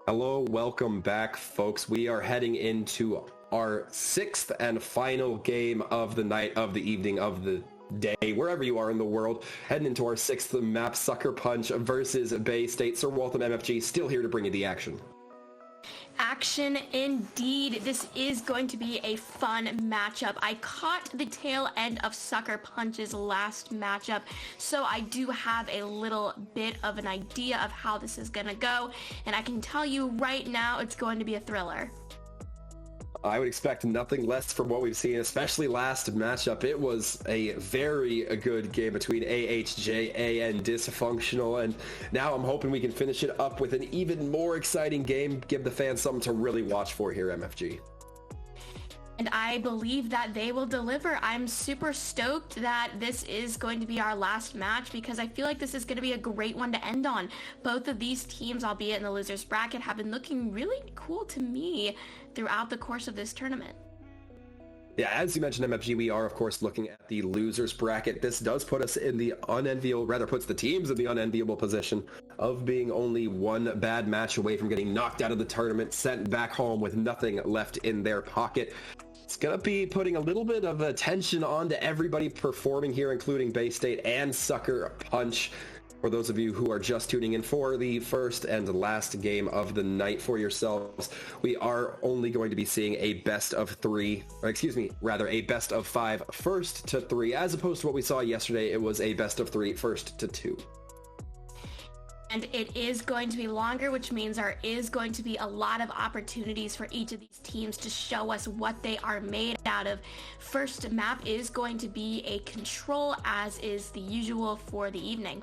Hello, welcome back, folks. We are heading into our sixth and final game of the night, of the evening, of the day, wherever you are in the world. Heading into our sixth map, Sucker Punch versus Bay State. SirWaltham MFG still here to bring you the action. Action indeed. This is going to be a fun matchup. I caught the tail end of Sucker Punch's last matchup, so I do have a little bit of an idea of how this is gonna go, and I can tell you right now it's going to be a thriller. I would expect nothing less from what we've seen, especially last matchup. It was a very good game between AHJA and Dysfunctional, and now I'm hoping we can finish it up with an even more exciting game, give the fans something to really watch for here, MFG. And I believe that they will deliver. I'm super stoked that this is going to be our last match because I feel like this is going to be a great one to end on. Both of these teams, albeit in the losers bracket, have been looking really cool to me throughout the course of this tournament. Yeah, as you mentioned, MFG, we are, of course, looking at the losers bracket. This does put us in the unenviable, rather puts the teams in the unenviable position of being only one bad match away from getting knocked out of the tournament, sent back home with nothing left in their pocket. It's going to be putting a little bit of attention on to everybody performing here, including Bay State and Sucker Punch. For those of you who are just tuning in for the first and last game of the night for yourselves, we are only going to be seeing a best of three, or excuse me, rather a best of five first to three, as opposed to what we saw yesterday. It was a best of three first to two. And it is going to be longer, which means there is going to be a lot of opportunities for each of these teams to show us what they are made out of. First map is going to be a control, as is the usual for the evening.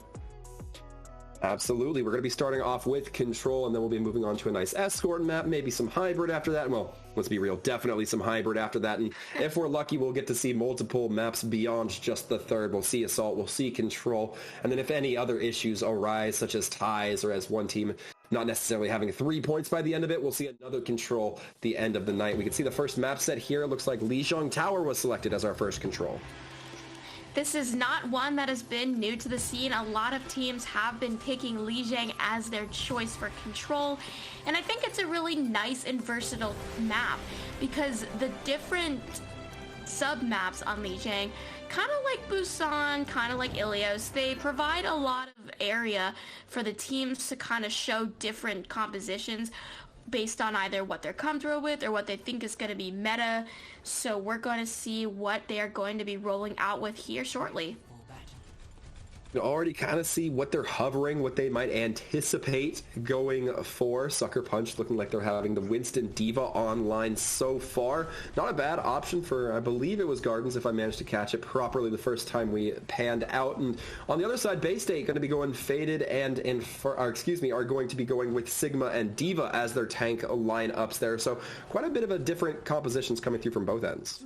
Absolutely. We're going to be starting off with control, and then we'll be moving on to a nice escort map, maybe some hybrid after that. Well, let's be real, definitely some hybrid after that. And if we're lucky, we'll get to see multiple maps beyond just the third. We'll see assault, we'll see control. And then if any other issues arise, such as ties or as one team not necessarily having 3 points by the end of it, we'll see another control at the end of the night. We can see the first map set here. It looks like Lijiang Tower was selected as our first control. This is not one that has been new to the scene. A lot of teams have been picking Lijiang as their choice for control, and I think it's a really nice and versatile map because the different sub-maps on Lijiang, kind of like Busan, kind of like Ilios, they provide a lot of area for the teams to kind of show different compositions based on either what they're comfortable with or what they think is going to be meta. So we're going to see what they are going to be rolling out with here shortly. You already kind of see what they're hovering, what they might anticipate going for. Sucker Punch looking like they're having the Winston Diva online so far. Not a bad option for, I believe it was Gardens, if I managed to catch it properly the first time we panned out. And on the other side, Bay State going to be going Faded and are going to be going with Sigma and Diva as their tank lineups there. So quite a bit of a different compositions coming through from both ends.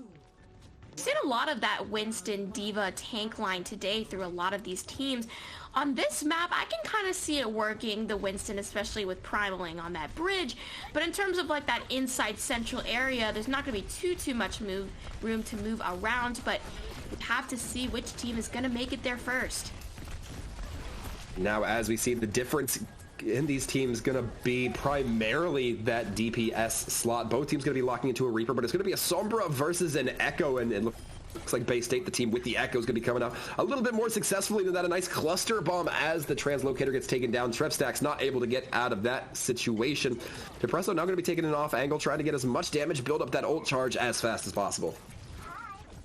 We've seen a lot of that Winston Diva tank line today through a lot of these teams. On this map, I can kind of see it working, the Winston, especially with primaling on that bridge. But in terms of like that inside central area, there's not going to be too much room to move around, but we have to see which team is going to make it there first. Now, as we see the difference in these teams going to be primarily that DPS slot. Both teams going to be locking into a Reaper, but it's going to be a Sombra versus an Echo, and it looks like Bay State, the team with the Echo, is going to be coming out a little bit more successfully than that. A nice cluster bomb as the translocator gets taken down. Trepstack's not able to get out of that situation. Depresso now going to be taking an off angle, trying to get as much damage, build up that ult charge as fast as possible.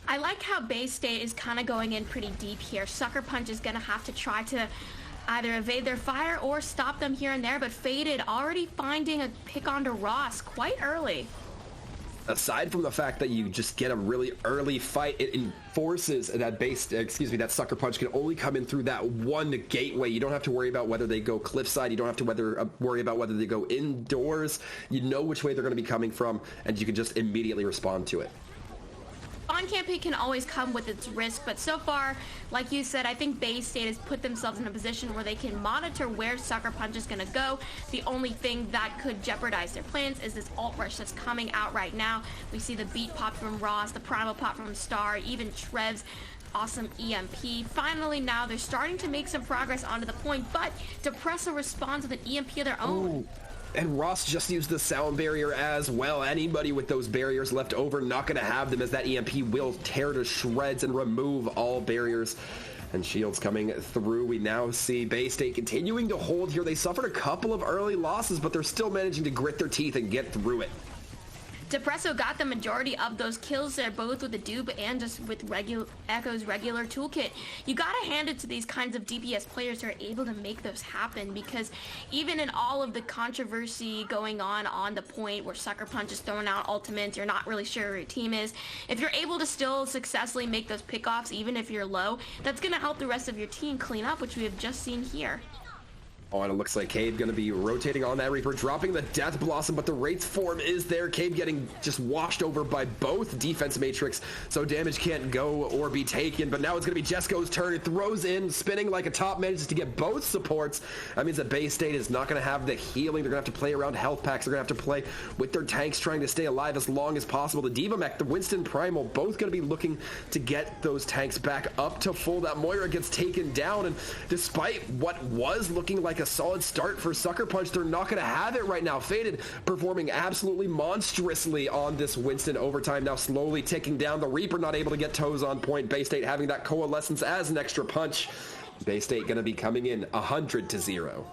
I like how Bay State is kind of going in pretty deep here. Sucker Punch is going to have to try to either evade their fire or stop them here and there, but Faded already finding a pick onto Ross quite early. Aside from the fact that you just get a really early fight, it enforces that that Sucker Punch can only come in through that one gateway. You don't have to worry about whether they go cliffside. You don't have to worry about whether they go indoors. You know which way they're going to be coming from, and you can just immediately respond to it. On-camping can always come with its risk, but so far, like you said, I think Bay State has put themselves in a position where they can monitor where Sucker Punch is going to go. The only thing that could jeopardize their plans is this ult rush that's coming out right now. We see the beat pop from Ross, the primal pop from Star, even Trev's awesome EMP. Finally, now they're starting to make some progress onto the point, but Depresso responds with an EMP of their own. Ooh. And Ross just used the sound barrier as well. Anybody with those barriers left over, not going to have them, as that EMP will tear to shreds and remove all barriers. And shields coming through. We now see Bay State continuing to hold here. They suffered a couple of early losses, but they're still managing to grit their teeth and get through it. Depresso got the majority of those kills there, both with the dupe and just with Echo's regular toolkit. You gotta hand it to these kinds of DPS players who are able to make those happen, because even in all of the controversy going on the point where Sucker Punch is throwing out ultimates, you're not really sure where your team is, if you're able to still successfully make those pickoffs, even if you're low, that's gonna help the rest of your team clean up, which we have just seen here. Oh, and it looks like Cade going to be rotating on that Reaper, dropping the Death Blossom, but the Wraith's form is there. Cade getting just washed over by both defense matrix, so damage can't go or be taken. But now it's going to be Jesco's turn. It throws in, spinning like a top, manages to get both supports. That means that Bay State is not going to have the healing. They're going to have to play around health packs. They're going to have to play with their tanks, trying to stay alive as long as possible. The Diva Mech, the Winston Primal, both going to be looking to get those tanks back up to full. That Moira gets taken down, and despite what was looking like a solid start for Sucker Punch, they're not going to have it right now. Faded performing absolutely monstrously on this Winston overtime, now slowly ticking down. The Reaper not able to get toes on point. Bay State having that coalescence as an extra punch. Bay State going to be coming in 100-0.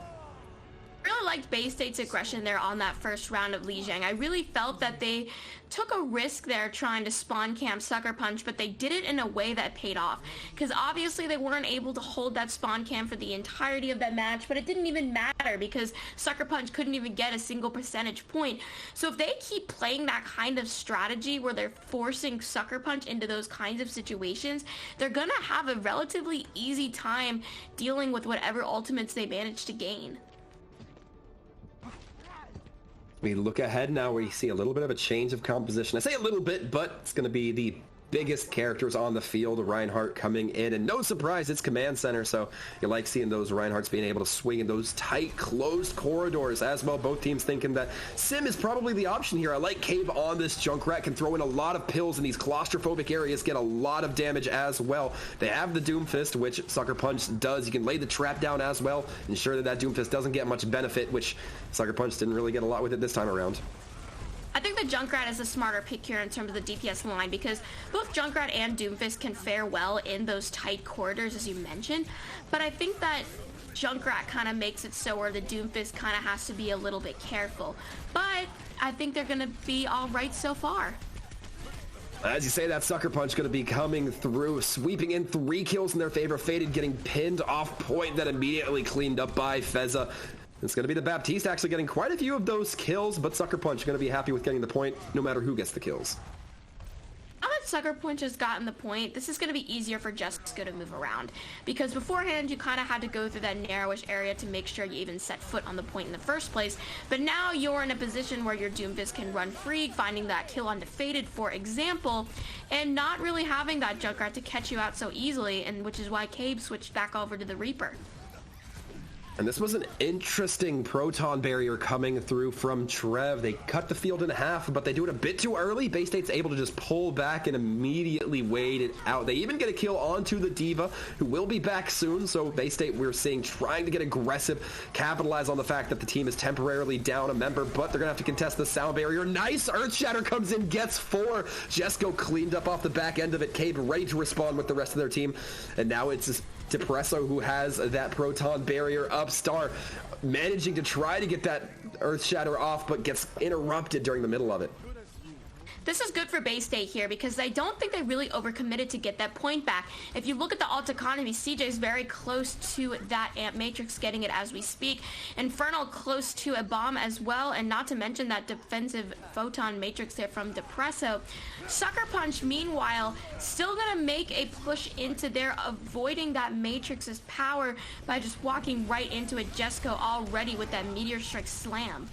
Really liked Bay State's aggression there on that first round of Lijiang. I really felt that they took a risk there trying to spawn camp Sucker Punch, but they did it in a way that paid off, because obviously they weren't able to hold that spawn camp for the entirety of that match, but it didn't even matter because Sucker Punch couldn't even get a single percentage point. So if they keep playing that kind of strategy where they're forcing Sucker Punch into those kinds of situations, they're gonna have a relatively easy time dealing with whatever ultimates they manage to gain. We look ahead now, where you see a little bit of a change of composition. I say a little bit, but it's going to be the biggest characters on the field. Reinhardt coming in, and no surprise, it's Command Center, so you like seeing those Reinhardts being able to swing in those tight, closed corridors as well. Both teams thinking that Sim is probably the option here. I like Cave on this Junkrat, can throw in a lot of pills in these claustrophobic areas, get a lot of damage as well. They have the Doomfist, which Sucker Punch does. You can lay the trap down as well, ensure that Doomfist doesn't get much benefit, which Sucker Punch didn't really get a lot with it this time around. I think the Junkrat is a smarter pick here in terms of the DPS line, because both Junkrat and Doomfist can fare well in those tight corridors, as you mentioned, but I think that Junkrat kind of makes it so where the Doomfist kind of has to be a little bit careful, but I think they're going to be all right so far. As you say, that Sucker Punch going to be coming through, sweeping in 3 kills in their favor. Faded getting pinned off point, then immediately cleaned up by Feza. It's going to be the Baptiste actually getting quite a few of those kills, but Sucker Punch going to be happy with getting the point no matter who gets the kills. Now that Sucker Punch has gotten the point, this is going to be easier for Jessica to move around, because beforehand you kind of had to go through that narrowish area to make sure you even set foot on the point in the first place, but now you're in a position where your Doomfist can run free, finding that kill on Defeated, for example, and not really having that Junkrat to catch you out so easily, and which is why Cabe switched back over to the Reaper. And this was an interesting proton barrier coming through from Trev. They cut the field in half, but they do it a bit too early. Bay State's able to just pull back and immediately wait it out. They even get a kill onto the Diva, who will be back soon. So Bay State, we're seeing, trying to get aggressive, capitalize on the fact that the team is temporarily down a member, but they're going to have to contest the sound barrier. Nice! Earthshatter comes in, gets 4. Jesco cleaned up off the back end of it. Cave ready to respond with the rest of their team. And now it's just Depresso who has that proton barrier up. Star managing to try to get that Earth Shatter off, but gets interrupted during the middle of it. This is good for Bay State here, because I don't think they really overcommitted to get that point back. If you look at the alt economy, CJ is very close to that Amp Matrix, getting it as we speak. Infernal close to a bomb as well, and not to mention that defensive Photon Matrix there from Depresso. Sucker Punch, meanwhile, still gonna make a push into there, avoiding that Matrix's power by just walking right into it. Jesco already with that Meteor Strike slam.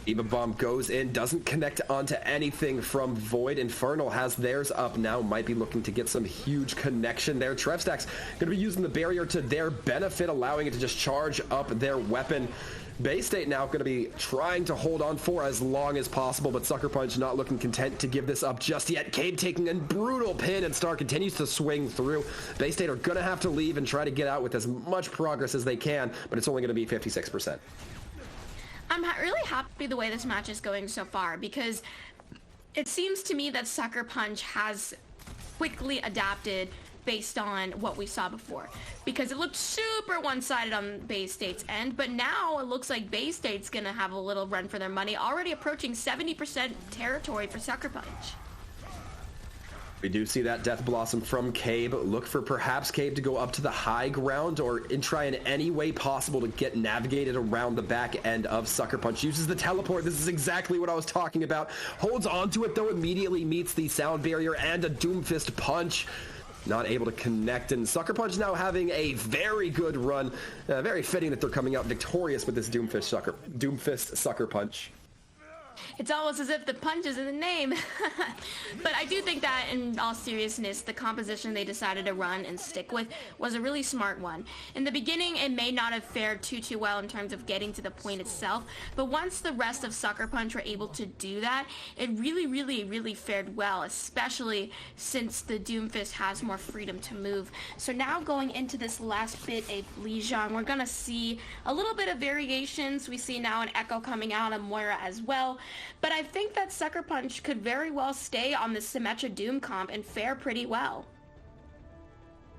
Eva Bomb goes in, doesn't connect onto anything from Void. Infernal has theirs up now, might be looking to get some huge connection there. Trevstack's going to be using the barrier to their benefit, allowing it to just charge up their weapon. Bay State now going to be trying to hold on for as long as possible, but Sucker Punch not looking content to give this up just yet. Cade taking a brutal pin, and Star continues to swing through. Bay State are going to have to leave and try to get out with as much progress as they can, but it's only going to be 56%. I'm really happy the way this match is going so far, because it seems to me that Sucker Punch has quickly adapted based on what we saw before, because it looked super one-sided on Bay State's end, but now it looks like Bay State's gonna have a little run for their money, already approaching 70% territory for Sucker Punch. We do see that Death Blossom from Cabe. Look for perhaps Cabe to go up to the high ground or try in any way possible to get navigated around the back end of Sucker Punch. Uses the teleport. This is exactly what I was talking about. Holds onto it though, immediately meets the sound barrier and a Doomfist punch. Not able to connect, and Sucker Punch now having a very good run. Very fitting that they're coming out victorious with this Doomfist Sucker Punch. It's almost as if the punch is in the name. But I do think that, in all seriousness, the composition they decided to run and stick with was a really smart one. In the beginning, it may not have fared too well in terms of getting to the point itself, but once the rest of Sucker Punch were able to do that, it really fared well, especially since the Doomfist has more freedom to move. So now going into this last bit of Lijiang, we're gonna see a little bit of variations. We see now an Echo coming out, a Moira as well. But I think that Sucker Punch could very well stay on the Symmetra Doom comp and fare pretty well.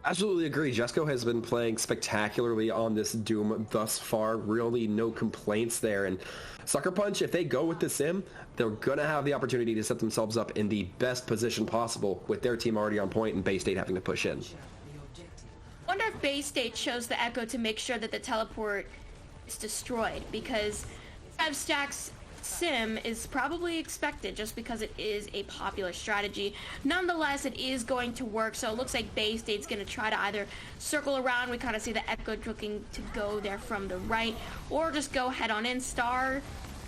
Absolutely agree. Jesco has been playing spectacularly on this Doom thus far. Really no complaints there. And Sucker Punch, if they go with the Sim, they're going to have the opportunity to set themselves up in the best position possible with their team already on point and Bay State having to push in. I wonder if Bay State chose the Echo to make sure that the teleport is destroyed, because 5 stacks Sim is probably expected just because it is a popular strategy. Nonetheless, it is going to work, so it looks like Bay State's going to try to either circle around. We kind of see the Echo looking to go there from the right, or just go head on in. Star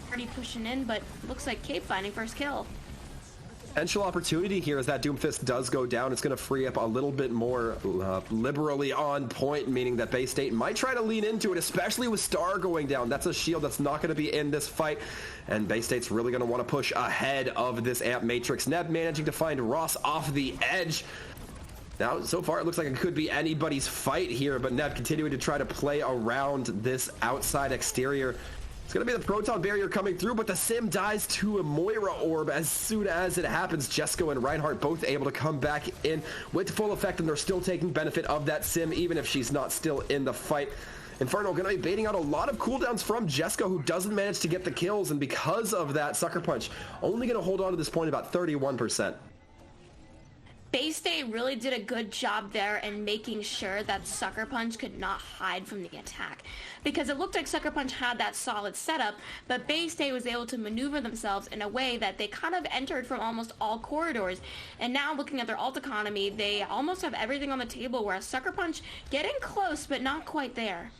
already pushing in, but looks like Cape finding first kill. Potential opportunity here as that Doomfist does go down. It's going to free up a little bit more liberally on point, meaning that Bay State might try to lean into it, especially with Star going down. That's a shield that's not going to be in this fight, and Bay State's really going to want to push ahead of this Amp Matrix. Neb managing to find Ross off the edge. Now, so far, it looks like it could be anybody's fight here, but Neb continuing to try to play around this outside exterior. It's going to be the Proton Barrier coming through, but the Sim dies to a Moira Orb as soon as it happens. Jesco and Reinhardt both able to come back in with full effect, and they're still taking benefit of that Sim, even if she's not still in the fight. Inferno going to be baiting out a lot of cooldowns from Jesco, who doesn't manage to get the kills, and because of that, Sucker Punch only going to hold on to this point about 31%. Bay State really did a good job there in making sure that Sucker Punch could not hide from the attack, because it looked like Sucker Punch had that solid setup, but Bay State was able to maneuver themselves in a way that they kind of entered from almost all corridors, and now looking at their ult economy, they almost have everything on the table, whereas Sucker Punch getting close but not quite there.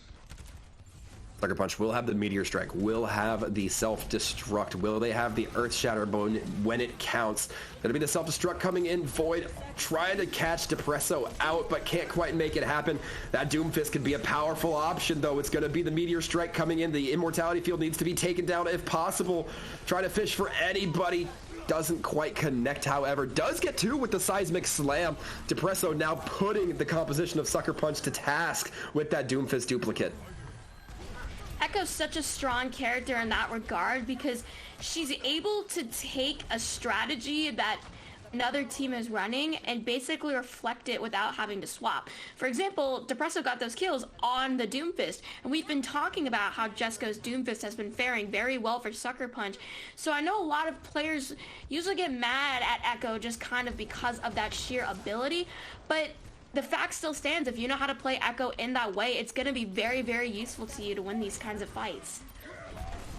Sucker Punch will have the Meteor Strike, will have the Self-Destruct, will they have the Earth Shatter Bone when it counts? Gonna be the Self-Destruct coming in, Void trying to catch Depresso out, but can't quite make it happen. That Doomfist could be a powerful option, though. It's gonna be the Meteor Strike coming in. The Immortality Field needs to be taken down if possible. Try to fish for anybody. Doesn't quite connect, however. Does get 2 with the Seismic Slam. Depresso now putting the composition of Sucker Punch to task with that Doomfist duplicate. Echo's such a strong character in that regard, because she's able to take a strategy that another team is running and basically reflect it without having to swap. For example, Depresso got those kills on the Doomfist, and we've been talking about how Jesco's Doomfist has been faring very well for Sucker Punch. So I know a lot of players usually get mad at Echo just kind of because of that sheer ability, but the fact still stands. If you know how to play Echo in that way, it's going to be very useful to you to win these kinds of fights.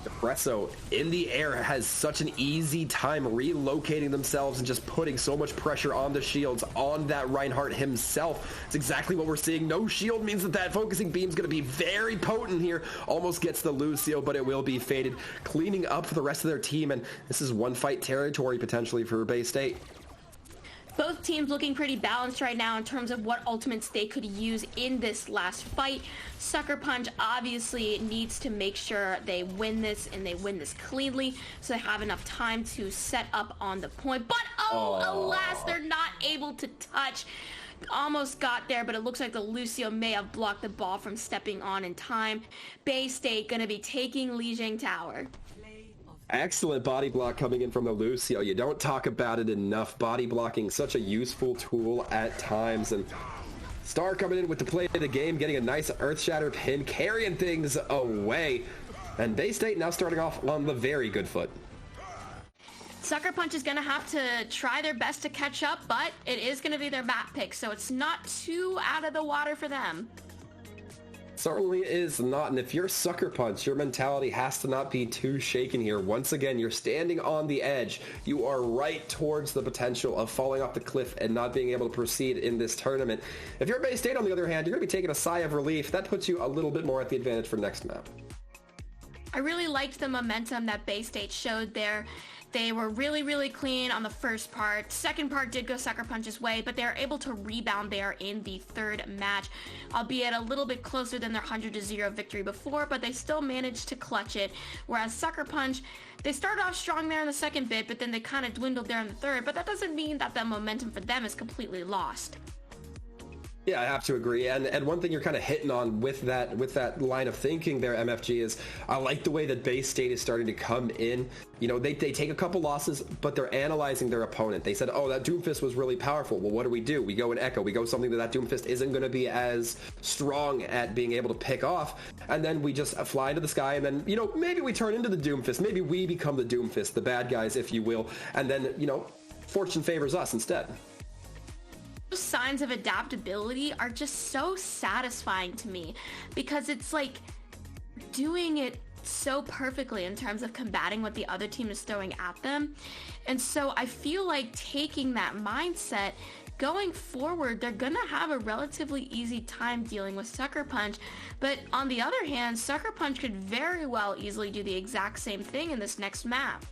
Depresso in the air has such an easy time relocating themselves and just putting so much pressure on the shields on that Reinhardt himself. It's exactly what we're seeing. No shield means that focusing beam is going to be very potent here. Almost gets the Lucio, but it will be faded. Cleaning up for the rest of their team, and this is one fight territory potentially for Bay State. Both teams looking pretty balanced right now in terms of what ultimates they could use in this last fight. Sucker Punch obviously needs to make sure they win this, and they win this cleanly, so they have enough time to set up on the point. But alas, they're not able to touch. almost got there, but it looks like the Lucio may have blocked the ball from stepping on in time. Bay State gonna be taking Lijiang Tower. Excellent body block coming in from the Lucio. You don't talk about it enough. Body blocking, such a useful tool at times. And Star coming in with the play of the game, getting a nice Earthshatter pin, carrying things away. And Bay State now starting off on the very good foot. Sucker Punch is going to have to try their best to catch up, but it is going to be their map pick, so it's not too out of the water for them. Certainly is not, and if you're Sucker Punch, your mentality has to not be too shaken here. Once again, you're standing on the edge. You are right towards the potential of falling off the cliff and not being able to proceed in this tournament. If you're Bay State, on the other hand, you're going to be taking a sigh of relief. That puts you a little bit more at the advantage for next map. I really liked the momentum that Bay State showed there. They were really, really clean on the first part. Second part did go Sucker Punch's way, but they were able to rebound there in the third match, albeit a little bit closer than their 100-0 victory before, but they still managed to clutch it. Whereas Sucker Punch, they started off strong there in the second bit, but then they kind of dwindled there in the third, but that doesn't mean that the momentum for them is completely lost. Yeah, I have to agree. And one thing you're kind of hitting on with that line of thinking there, MFG, is I like the way that Bay State is starting to come in. You know, they take a couple losses, but they're analyzing their opponent. They said, oh, that Doomfist was really powerful. Well, what do? We go and Echo. We go something that Doomfist isn't going to be as strong at being able to pick off. And then we just fly into the sky, and then, you know, maybe we turn into the Doomfist. Maybe we become the Doomfist, the bad guys, if you will. And then, you know, fortune favors us instead. Those signs of adaptability are just so satisfying to me because it's like doing it so perfectly in terms of combating what the other team is throwing at them. And so I feel like taking that mindset going forward, they're gonna have a relatively easy time dealing with Sucker Punch. But on the other hand, Sucker Punch could very well easily do the exact same thing in this next map.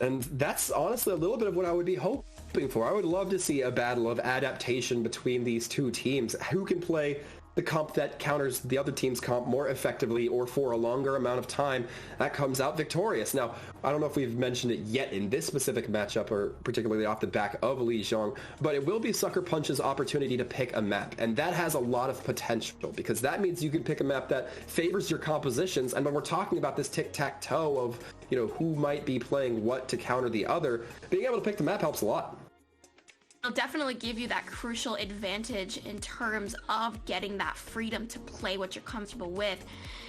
And that's honestly a little bit of what I would be hoping for. I would love to see a battle of adaptation between these two teams. Who can play the comp that counters the other team's comp more effectively or for a longer amount of time, that comes out victorious. Now, I don't know if we've mentioned it yet in this specific matchup or particularly off the back of Lijiang, but it will be Sucker Punch's opportunity to pick a map, and that has a lot of potential because that means you can pick a map that favors your compositions. And when we're talking about this tic-tac-toe of, you know, who might be playing what to counter the other, being able to pick the map helps a lot. It'll definitely give you that crucial advantage in terms of getting that freedom to play what you're comfortable with.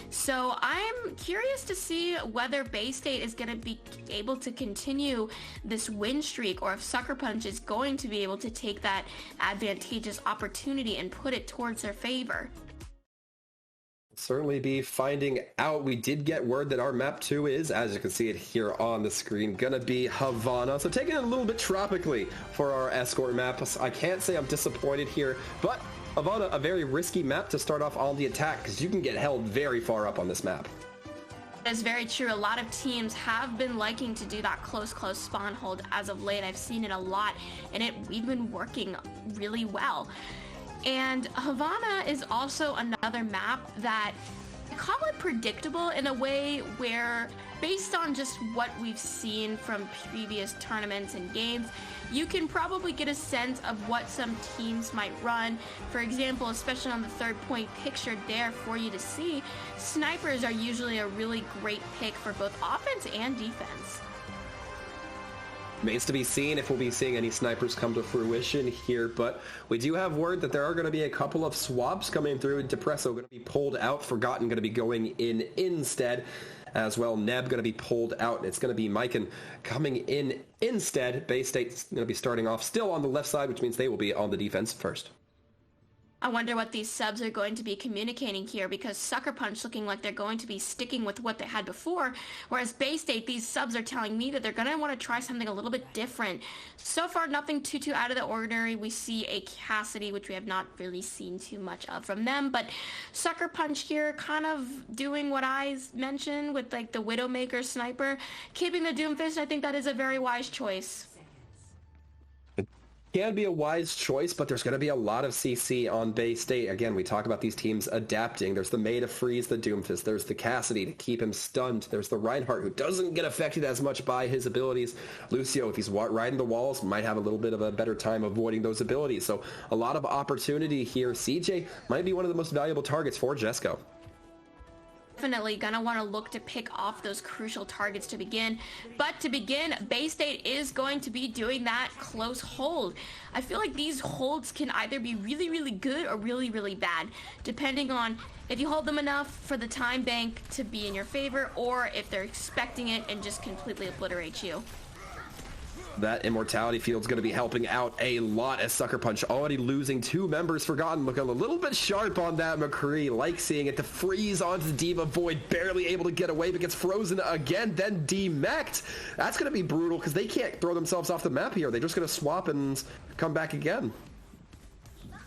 So I'm curious to see whether Bay State is going to be able to continue this win streak or if Sucker Punch is going to be able to take that advantageous opportunity and put it towards their favor. Certainly be finding out. We did get word that our map 2 is, as you can see it here on the screen, gonna be Havana. So taking it a little bit tropically for our escort map. I can't say I'm disappointed here, but Havana, a very risky map to start off on the attack because you can get held very far up on this map. That's very true. A lot of teams have been liking to do that close spawn hold as of late. I've seen it a lot, and we've been working really well. And Havana is also another map that I call it predictable in a way where, based on just what we've seen from previous tournaments and games, you can probably get a sense of what some teams might run. For example, especially on the third point pictured there for you to see, snipers are usually a really great pick for both offense and defense. Remains to be seen if we'll be seeing any snipers come to fruition here, but we do have word that there are going to be a couple of swaps coming through. Depresso going to be pulled out, Forgotten going to be going in instead, as well. Neb going to be pulled out. It's going to be Myken coming in instead. Bay State's going to be starting off still on the left side, which means they will be on the defense first. I wonder what these subs are going to be communicating here, because Sucker Punch looking like they're going to be sticking with what they had before, whereas Bay State, these subs are telling me that they're going to want to try something a little bit different. So far, nothing too out of the ordinary. We see a Cassidy, which we have not really seen too much of from them, but Sucker Punch here kind of doing what I mentioned with like the Widowmaker sniper, keeping the Doomfist. I think that is a very wise choice. Can be a wise choice, but there's going to be a lot of CC on Bay State. Again, we talk about these teams adapting. There's the Mei to freeze the Doomfist. There's the Cassidy to keep him stunned. There's the Reinhardt, who doesn't get affected as much by his abilities. Lucio, if he's riding the walls, might have a little bit of a better time avoiding those abilities. So a lot of opportunity here. CJ might be one of the most valuable targets for Jesco. Definitely gonna want to look to pick off those crucial targets to begin. But to begin, Bay State is going to be doing that close hold. I feel like these holds can either be really, really good or really, really bad, depending on if you hold them enough for the time bank to be in your favor, or if they're expecting it and just completely obliterate you. That immortality field's going to be helping out a lot, as Sucker Punch already losing 2 members. Forgotten looking a little bit sharp on that McCree, like seeing it to freeze onto the Diva Void, barely able to get away, but gets frozen again, then demech'd. That's going to be brutal because they can't throw themselves off the map here. They're just going to swap and come back again.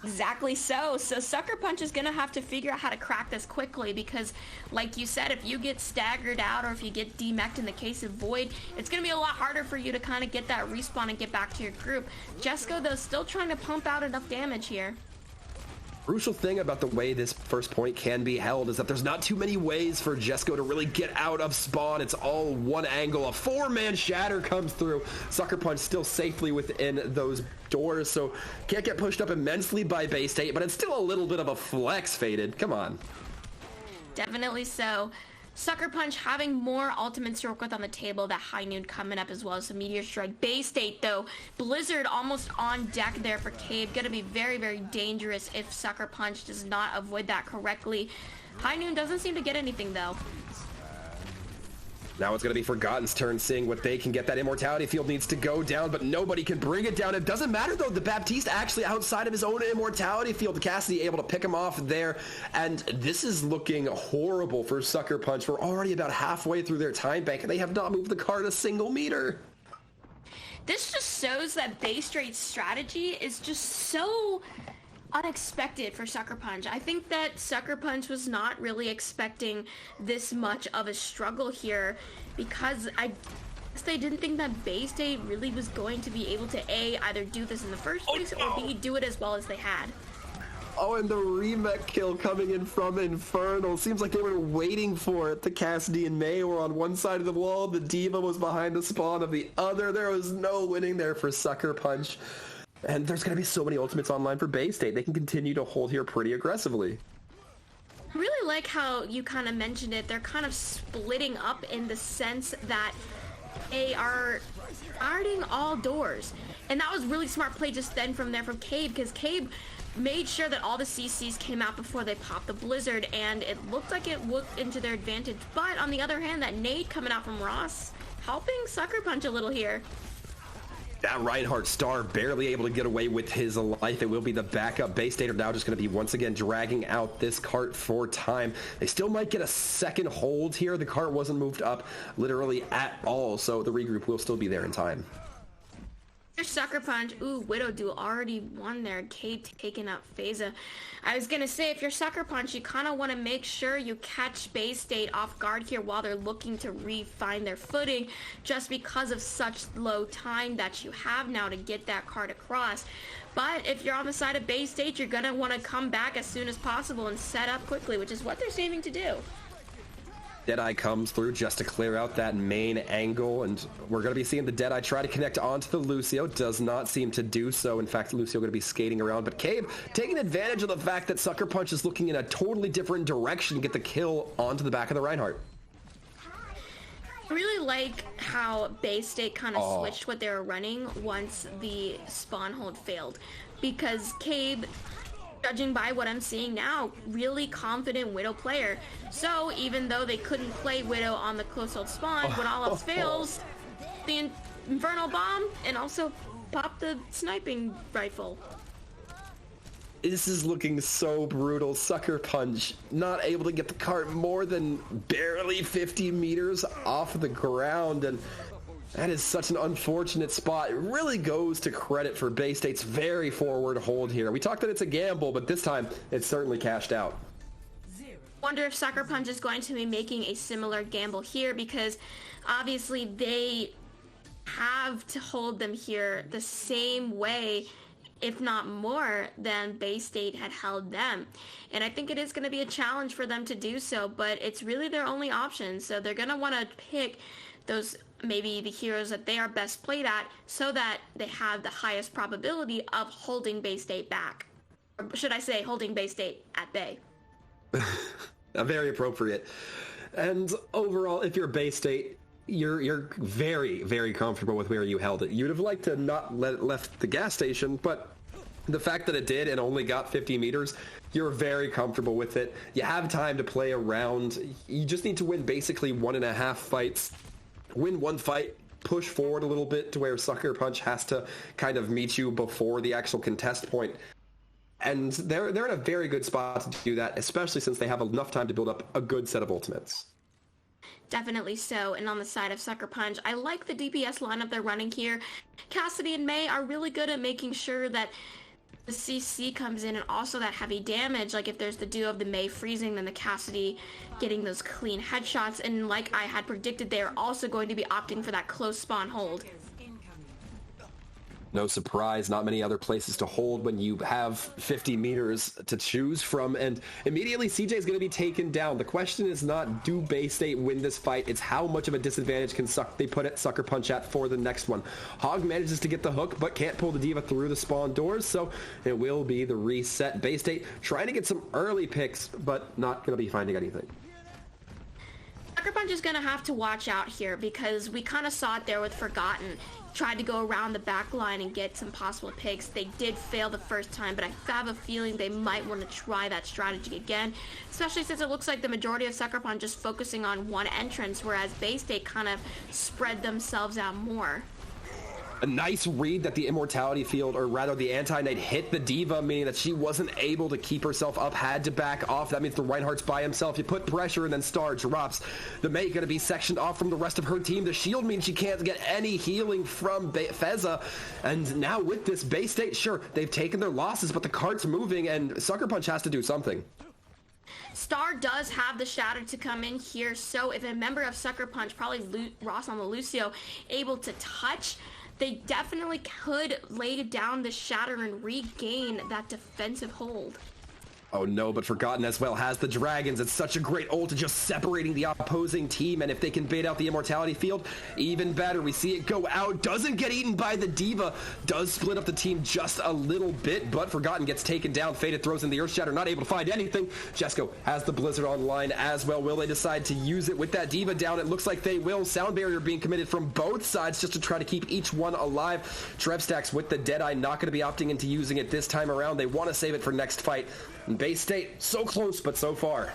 Exactly so. So Sucker Punch is going to have to figure out how to crack this quickly because, like you said, if you get staggered out or if you get demech'd in the case of Void, it's going to be a lot harder for you to kind of get that respawn and get back to your group. Jesco, though, still trying to pump out enough damage here. Crucial thing about the way this first point can be held is that there's not too many ways for Jesco to really get out of spawn. It's all one angle. A 4-man shatter comes through. Sucker Punch still safely within those doors, so can't get pushed up immensely by Bay State, but it's still a little bit of a flex, Faded. Come on. Definitely so. Sucker Punch having more ultimates to work with on the table. That High Noon coming up as well as some Meteor Strike. Bay State, though, Blizzard almost on deck there for Cave. Gonna be very, very dangerous if Sucker Punch does not avoid that correctly. High Noon doesn't seem to get anything, though. Now it's going to be Forgotten's turn, seeing what they can get. That immortality field needs to go down, but nobody can bring it down. It doesn't matter, though. The Baptiste actually outside of his own immortality field. Cassidy able to pick him off there, and this is looking horrible for Sucker Punch. We're already about halfway through their time bank, and they have not moved the card a single meter. This just shows that Bay State's strategy is just so unexpected for Sucker Punch. I think that Sucker Punch was not really expecting this much of a struggle here because they didn't think that Bay State really was going to be able to A, either do this in the first place, or B, do it as well as they had. Oh, and the remech kill coming in from Infernal. Seems like they were waiting for it. The Cassidy and Mei were on one side of the wall. The Diva was behind the spawn of the other. There was no winning there for Sucker Punch. And there's going to be so many ultimates online for Bay State. They can continue to hold here pretty aggressively. I really like how you kind of mentioned it. They're kind of splitting up in the sense that they are guarding all doors. And that was really smart play just then from Cave, because Cave made sure that all the CCs came out before they popped the Blizzard, and it looked like it worked into their advantage. But on the other hand, that nade coming out from Ross, helping Sucker Punch a little here. That Reinhardt star barely able to get away with his life. It will be the backup. Bay State are now just going to be once again dragging out this cart for time. They still might get a second hold here. The cart wasn't moved up literally at all, so the regroup will still be there in time. There's Sucker Punch. Ooh, Widow Duel already won there. Kate taking out Phasa. I was gonna say, if you're Sucker Punch, you kind of want to make sure you catch Bay State off guard here while they're looking to refine their footing, just because of such low time that you have now to get that card across. But if you're on the side of Bay State, you're gonna want to come back as soon as possible and set up quickly, which is what they're saving to do. Deadeye comes through just to clear out that main angle, and we're going to be seeing the Deadeye try to connect onto the Lucio. Does not seem to do so. In fact, Lucio going to be skating around, but Cave taking advantage of the fact that Sucker Punch is looking in a totally different direction to get the kill onto the back of the Reinhardt. I really like how Bay State kind of switched what they were running once the spawn hold failed, because Cave, judging by what I'm seeing now, really confident Widow player. So even though they couldn't play Widow on the close hold spawn, when all else fails, the Infernal Bomb and also pop the sniping rifle. This is looking so brutal. Sucker Punch not able to get the cart more than barely 50 meters off the ground, and that is such an unfortunate spot. It really goes to credit for Bay State's very forward hold here. We talked that it's a gamble, but this time it's certainly cashed out. Wonder if Sucker Punch is going to be making a similar gamble here, because obviously they have to hold them here the same way, if not more, than Bay State had held them. And I think it is going to be a challenge for them to do so, but it's really their only option. So they're going to want to pick those, maybe the heroes that they are best played at, so that they have the highest probability of holding Bay State back. Or should I say holding Bay State at bay? Very appropriate. And overall, if you're Bay State, you're very, very comfortable with where you held it. You'd have liked to not let it left the gas station, but the fact that it did and only got 50 meters, you're very comfortable with it. You have time to play around. You just need to win basically 1.5 fights. Win one fight, push forward a little bit to where Sucker Punch has to kind of meet you before the actual contest point. And they're in a very good spot to do that, especially since they have enough time to build up a good set of ultimates. Definitely so. And on the side of Sucker Punch, I like the DPS lineup they're running here. Cassidy and May are really good at making sure that the CC comes in and also that heavy damage. Like if there's the duo of the May freezing, then the Cassidy getting those clean headshots. And like I had predicted, they are also going to be opting for that close spawn hold. No surprise, not many other places to hold when you have 50 meters to choose from, and immediately CJ is going to be taken down. The question is not, do Bay State win this fight? It's how much of a disadvantage can they put at Sucker Punch at for the next one. Hog manages to get the hook, but can't pull the D.Va through the spawn doors, so it will be the reset. Bay State trying to get some early picks, but not going to be finding anything. Sucker Punch is going to have to watch out here because we kind of saw it there with Forgotten. Tried to go around the back line and get some possible picks. They did fail the first time, but I have a feeling they might want to try that strategy again, especially since it looks like the majority of Sucker Punch just focusing on one entrance, whereas Bay State kind of spread themselves out more. A nice read that the Immortality Field, or rather the Anti-Knight, hit the D.Va, meaning that she wasn't able to keep herself up, had to back off. That means the Reinhardt's by himself. You put pressure and then Star drops. The May going to be sectioned off from the rest of her team. The shield means she can't get any healing from Feza. And now with this, Bay State, sure, they've taken their losses, but the cart's moving and Sucker Punch has to do something. Star does have the Shatter to come in here, so if a member of Sucker Punch, probably Ross on the Lucio, able to touch, they definitely could lay down the Shatter and regain that defensive hold. Oh no, but Forgotten as well has the Dragons. It's such a great ult to just separating the opposing team, and if they can bait out the Immortality Field, even better. We see it go out, doesn't get eaten by the D.Va, does split up the team just a little bit, but Forgotten gets taken down. Faded throws in the Earth Shatter, not able to find anything. Jesco has the Blizzard online as well. Will they decide to use it with that D.Va down? It looks like they will. Sound Barrier being committed from both sides just to try to keep each one alive. Trevstacks with the Deadeye, not going to be opting into using it this time around. They want to save it for next fight. And Bay State, so close, but so far.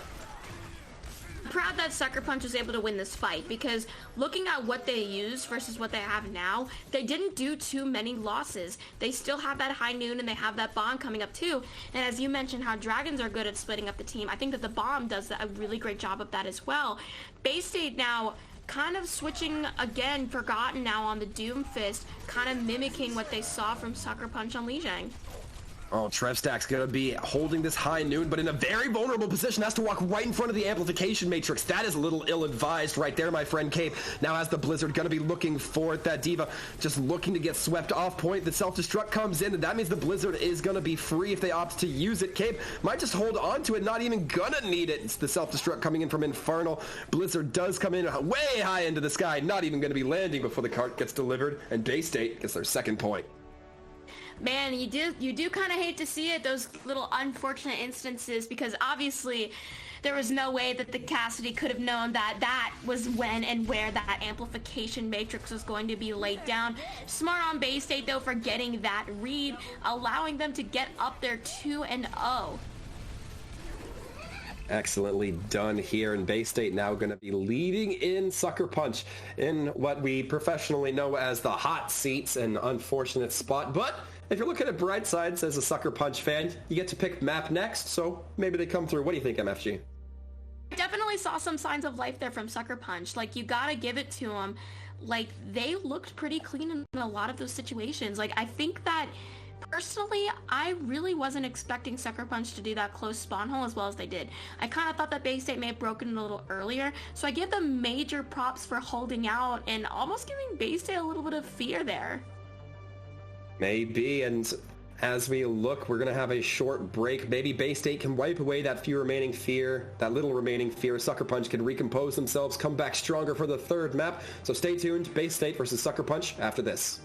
I'm proud that Sucker Punch was able to win this fight because looking at what they used versus what they have now, they didn't do too many losses. They still have that high noon and they have that bomb coming up too. And as you mentioned how Dragons are good at splitting up the team, I think that the bomb does a really great job of that as well. Bay State now kind of switching again, Forgotten now on the Doomfist, kind of mimicking what they saw from Sucker Punch on Lijiang. Oh, Trevstack's going to be holding this high noon, but in a very vulnerable position, has to walk right in front of the amplification matrix. That is a little ill-advised right there, my friend Cape. Now has the Blizzard, going to be looking for it. That D.Va just looking to get swept off point. The self-destruct comes in, and that means the Blizzard is going to be free if they opt to use it. Cape might just hold on to it, not even going to need it. It's the self-destruct coming in from Infernal. Blizzard does come in way high into the sky, not even going to be landing before the cart gets delivered, and Bay State gets their second point. Man, you do kind of hate to see it, those little unfortunate instances, because obviously there was no way that the Cassidy could have known that that was when and where that amplification matrix was going to be laid down. Smart on Bay State, though, for getting that read, allowing them to get up there 2-0. Excellently done here, and Bay State now going to be leading in Sucker Punch in what we professionally know as the hot seats, an unfortunate spot, but if you're looking at bright sides as a Sucker Punch fan, you get to pick map next, so maybe they come through. What do you think, MFG? Definitely saw some signs of life there from Sucker Punch. Like, you gotta give it to them. Like, they looked pretty clean in a lot of those situations. Like, I think that Personally, I really wasn't expecting Sucker Punch to do that close spawn hole as well as they did. I kind of thought that Bay State may have broken it a little earlier, so I give them major props for holding out and almost giving Bay State a little bit of fear there. Maybe, and as we look, we're going to have a short break. Maybe Bay State can wipe away that little remaining fear. Sucker Punch can recompose themselves, come back stronger for the third map. So stay tuned. Bay State versus Sucker Punch after this.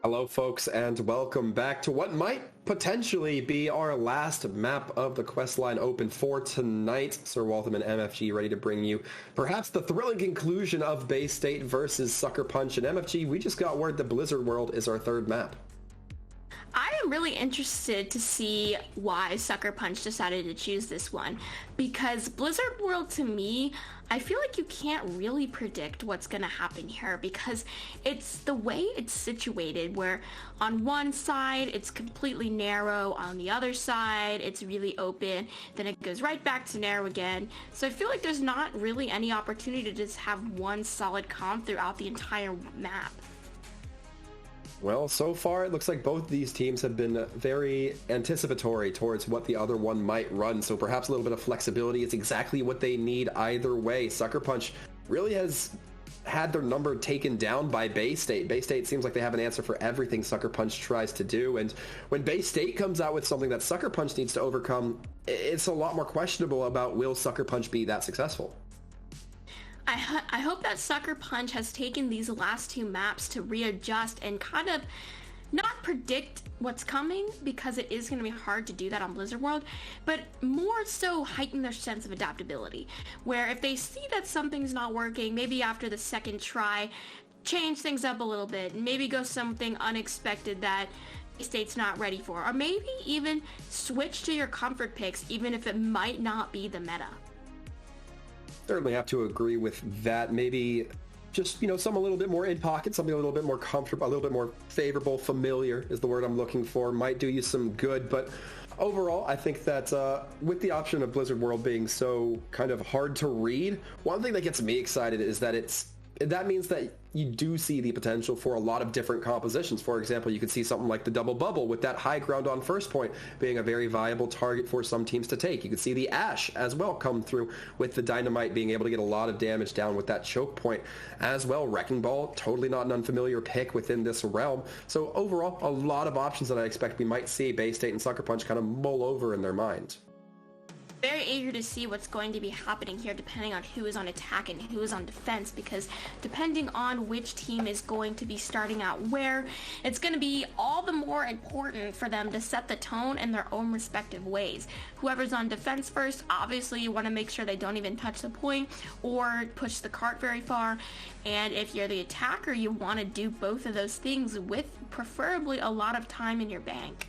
Hello folks, and welcome back to what might potentially be our last map of the Questline Open for tonight. SirWaltham and MFG ready to bring you perhaps the thrilling conclusion of Bay State versus Sucker Punch. And MFG, we just got word that Blizzard World is our third map. I am really interested to see why Sucker Punch decided to choose this one, because Blizzard World, to me, I feel like you can't really predict what's going to happen here, because it's the way it's situated, where on one side it's completely narrow, on the other side it's really open, then it goes right back to narrow again. So I feel like there's not really any opportunity to just have one solid comp throughout the entire map. Well, so far it looks like both these teams have been very anticipatory towards what the other one might run, so perhaps a little bit of flexibility is exactly what they need either way. Sucker Punch really has had their number taken down by Bay State. Bay State seems like they have an answer for everything Sucker Punch tries to do, and when Bay State comes out with something that Sucker Punch needs to overcome, it's a lot more questionable about will Sucker Punch be that successful. I hope that Sucker Punch has taken these last two maps to readjust and kind of not predict what's coming, because it is going to be hard to do that on Blizzard World, but more so heighten their sense of adaptability, where if they see that something's not working, maybe after the second try, change things up a little bit, maybe go something unexpected that State's not ready for, or maybe even switch to your comfort picks even if it might not be the meta. Certainly have to agree with that. Maybe just, some a little bit more in pocket, something a little bit more comfortable, a little bit more favorable, familiar is the word I'm looking for, might do you some good. But overall, I think that with the option of Blizzard World being so kind of hard to read, one thing that gets me excited is that that means that you do see the potential for a lot of different compositions. For example, you could see something like the double bubble with that high ground on first point being a very viable target for some teams to take. You could see the Ash as well come through with the Dynamite being able to get a lot of damage down with that choke point as well. Wrecking Ball, totally not an unfamiliar pick within this realm. So overall, a lot of options that I expect we might see Bay State and Sucker Punch kind of mull over in their mind. Very eager to see what's going to be happening here, depending on who is on attack and who is on defense, because depending on which team is going to be starting out where, it's going to be all the more important for them to set the tone in their own respective ways. Whoever's on defense first, obviously you want to make sure they don't even touch the point or push the cart very far, and if you're the attacker, you want to do both of those things with preferably a lot of time in your bank.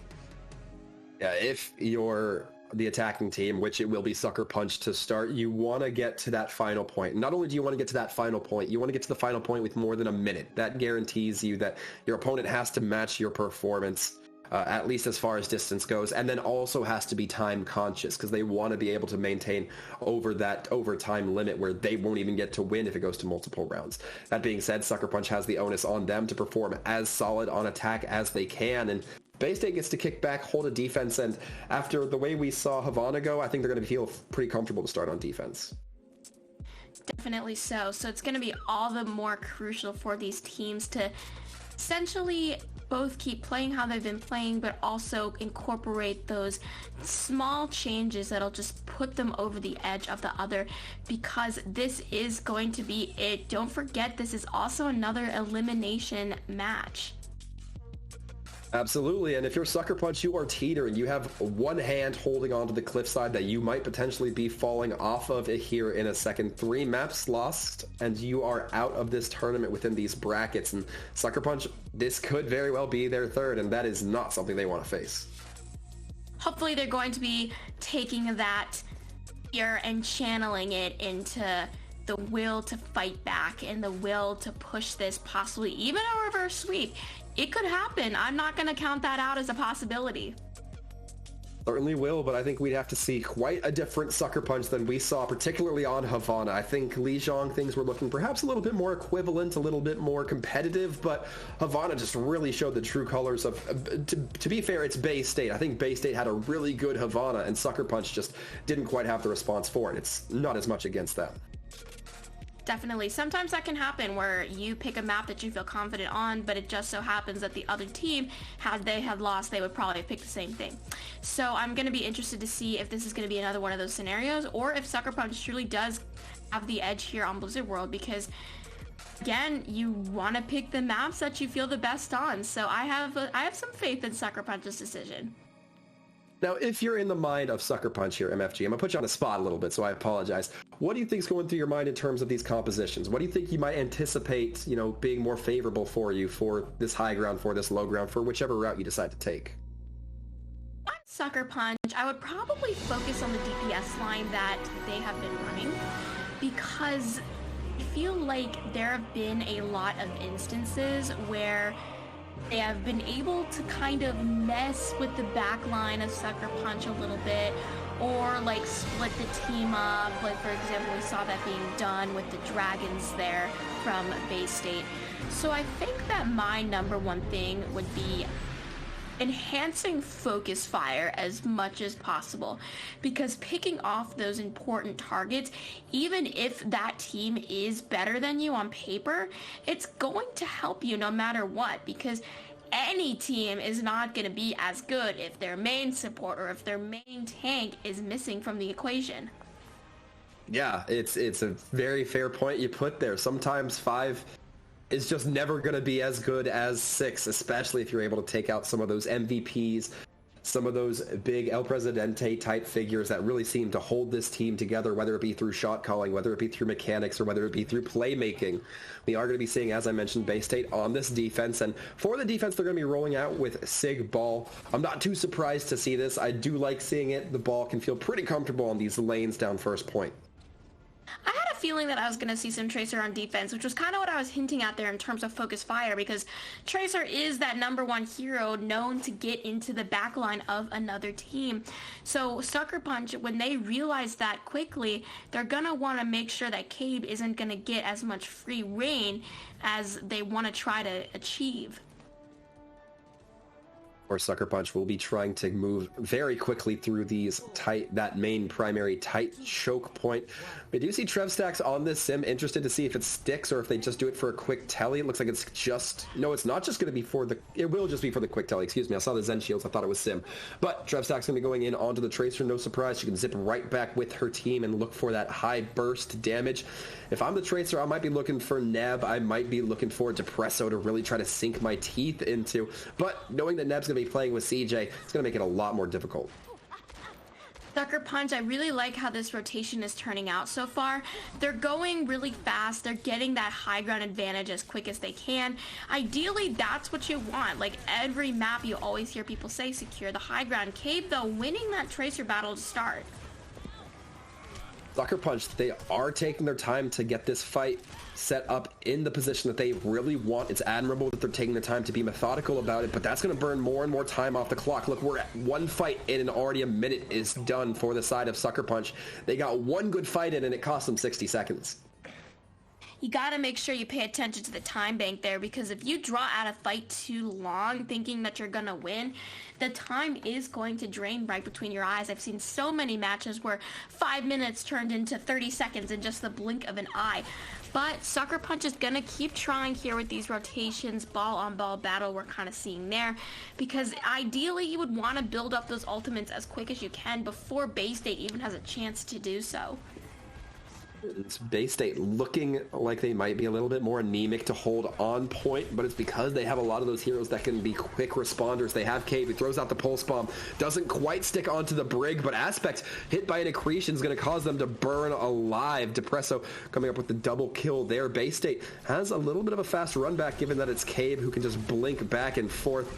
Yeah, if you're the attacking team, which it will be Sucker Punch to start, you want to get to that final point. Not only do you want to get to that final point, you want to get to the final point with more than a minute. That guarantees you that your opponent has to match your performance, at least as far as distance goes, and then also has to be time conscious, because they want to be able to maintain over that overtime limit where they won't even get to win if it goes to multiple rounds. That being said, Sucker Punch has the onus on them to perform as solid on attack as they can, and Bay State gets to kick back, hold a defense, and after the way we saw Havana go, I think they're going to feel pretty comfortable to start on defense. Definitely so. So it's going to be all the more crucial for these teams to essentially both keep playing how they've been playing, but also incorporate those small changes that'll just put them over the edge of the other, because this is going to be it. Don't forget, this is also another elimination match. Absolutely, and if you're Sucker Punch, you are teetering. You have one hand holding onto the cliffside that you might potentially be falling off of it here in a second. 3 maps lost, and you are out of this tournament within these brackets. And Sucker Punch, this could very well be their third, and that is not something they want to face. Hopefully they're going to be taking that fear and channeling it into the will to fight back and the will to push this, possibly even a reverse sweep. It could happen. I'm not going to count that out as a possibility. Certainly will, but I think we'd have to see quite a different Sucker Punch than we saw, particularly on Havana. I think Lijiang, things were looking perhaps a little bit more equivalent, a little bit more competitive, but Havana just really showed the true colors of, to be fair, it's Bay State. I think Bay State had a really good Havana, and Sucker Punch just didn't quite have the response for it. It's not as much against them. Definitely. Sometimes that can happen where you pick a map that you feel confident on, but it just so happens that the other team, had they had lost, they would probably have picked the same thing. So I'm going to be interested to see if this is going to be another one of those scenarios, or if Sucker Punch truly does have the edge here on Blizzard World, because again, you want to pick the maps that you feel the best on. So I have some faith in Sucker Punch's decision. Now, if you're in the mind of Sucker Punch here, MFG, I'm going to put you on the spot a little bit, so I apologize. What do you think's going through your mind in terms of these compositions? What do you think you might anticipate, being more favorable for you for this high ground, for this low ground, for whichever route you decide to take? Sucker Punch, I would probably focus on the DPS line that they have been running, because I feel like there have been a lot of instances where they have been able to kind of mess with the back line of Sucker Punch a little bit, or like split the team up. Like, for example, we saw that being done with the Dragons there from Bay State. So I think that my number one thing would be enhancing focus fire as much as possible, because picking off those important targets, even if that team is better than you on paper, it's going to help you no matter what, because any team is not going to be as good if their main support or if their main tank is missing from the equation. Yeah, it's a very fair point you put there. Sometimes 5 is just never going to be as good as 6, especially if you're able to take out some of those MVPs, some of those big El Presidente type figures that really seem to hold this team together, whether it be through shot calling, whether it be through mechanics, or whether it be through playmaking. We are going to be seeing, as I mentioned, Bay State on this defense, and for the defense, they're going to be rolling out with Sig Ball. I'm not too surprised to see this. I do like seeing it. The ball can feel pretty comfortable on these lanes down first point. I had a feeling that I was going to see some Tracer on defense, which was kind of what I was hinting at there in terms of focus fire, because Tracer is that number one hero known to get into the backline of another team. So Sucker Punch, when they realize that quickly, they're going to want to make sure that Cabe isn't going to get as much free reign as they want to try to achieve. Or Sucker Punch will be trying to move very quickly through these that main primary tight choke point. We do see Trevstacks on this sim, interested to see if it sticks or if they just do it for a quick telly. It looks like it's just, no, it's not just going to be for the, it will just be for the quick telly, excuse me. I saw the Zen Shields, I thought it was sim. But Trevstacks going to be going in onto the Tracer, no surprise. She can zip right back with her team and look for that high burst damage. If I'm the Tracer, I might be looking for Neb. I might be looking for Depresso to really try to sink my teeth into. But knowing that Neb's going to be playing with CJ, it's going to make it a lot more difficult. Sucker Punch, I really like how this rotation is turning out so far. They're going really fast. They're getting that high ground advantage as quick as they can. Ideally, that's what you want. Like every map, you always hear people say, secure the high ground. Cabe, though, winning that Tracer battle to start. Sucker Punch, they are taking their time to get this fight set up in the position that they really want. It's admirable that they're taking the time to be methodical about it, but that's going to burn more and more time off the clock. Look, we're at one fight in and already a minute is done for the side of Sucker Punch. They got one good fight in and it cost them 60 seconds. You gotta make sure you pay attention to the time bank there, because if you draw out a fight too long thinking that you're gonna win, the time is going to drain right between your eyes. I've seen so many matches where 5 minutes turned into 30 seconds in just the blink of an eye. But Sucker Punch is gonna keep trying here with these rotations, ball on ball battle we're kind of seeing there, because ideally you would want to build up those ultimates as quick as you can before Bay State even has a chance to do so. It's Bay State looking like they might be a little bit more anemic to hold on point, but it's because they have a lot of those heroes that can be quick responders. They have Cave, who throws out the pulse bomb, doesn't quite stick onto the brig, but Aspect hit by an accretion is going to cause them to burn alive. Depresso coming up with the double kill there. Bay State has a little bit of a fast run back, given that it's Cave who can just blink back and forth.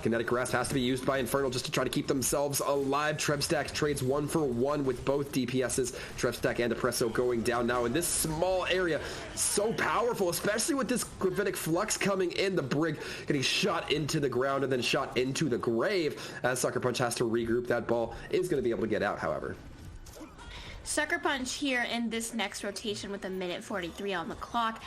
Kinetic Grasp has to be used by Infernal just to try to keep themselves alive. Trevstack trades 1-for-1 with both DPSs. Trevstack and Depresso going down now in this small area. So powerful, especially with this Gravitic Flux coming in. The brig getting shot into the ground and then shot into the grave as Sucker Punch has to regroup. That ball is going to be able to get out, however. Sucker Punch here in this next rotation with a minute 43 on the clock.